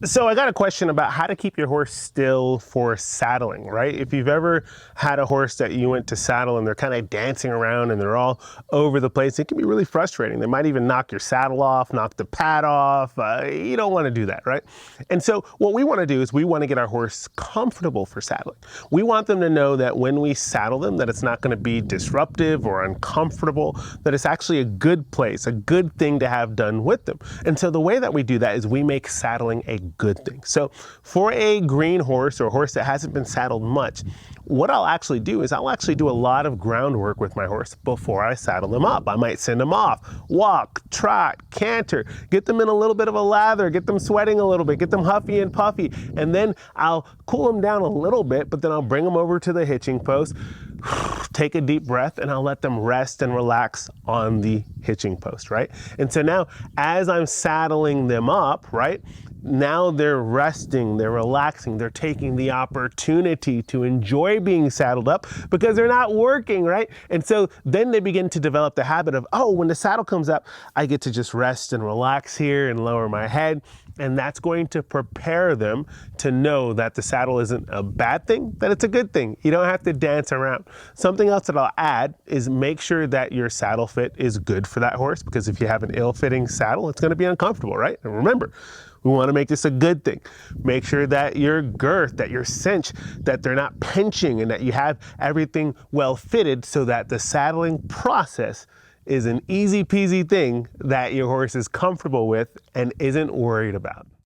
So I got a question about how to keep your horse still for saddling, right? If you've ever had a horse that you went to saddle and they're kind of dancing around and they're all over the place, it can be really frustrating. They might even knock your saddle off, knock the pad off. You don't want to do that, right? And so what we want to do is we want to get our horse comfortable for saddling. We want them to know that when we saddle them, that it's not going to be disruptive or uncomfortable, that it's actually a good place, a good thing to have done with them. And so the way that we do that is we make saddling a good thing. So for a green horse or a horse that hasn't been saddled much, what I'll actually do is I'll actually do a lot of groundwork with my horse before I saddle them up. I might send them off, walk, trot, canter, get them in a little bit of a lather, get them sweating a little bit, get them huffy and puffy, and then I'll cool them down a little bit, but then I'll bring them over to the hitching post, take a deep breath, and I'll let them rest and relax on the hitching post, right? And so now as I'm saddling them up, right, now they're resting, they're relaxing, they're taking the opportunity to enjoy being saddled up because they're not working, right? And so then they begin to develop the habit of, oh, when the saddle comes up, I get to just rest and relax here and lower my head. And that's going to prepare them to know that the saddle isn't a bad thing, that it's a good thing. You don't have to dance around. Something else that I'll add is make sure that your saddle fit is good for that horse, because if you have an ill-fitting saddle, it's going to be uncomfortable, right? And remember, we want to make this a good thing. Make sure that your girth, that your cinch, that they're not pinching, and that you have everything well fitted so that the saddling process is an easy peasy thing that your horse is comfortable with and isn't worried about.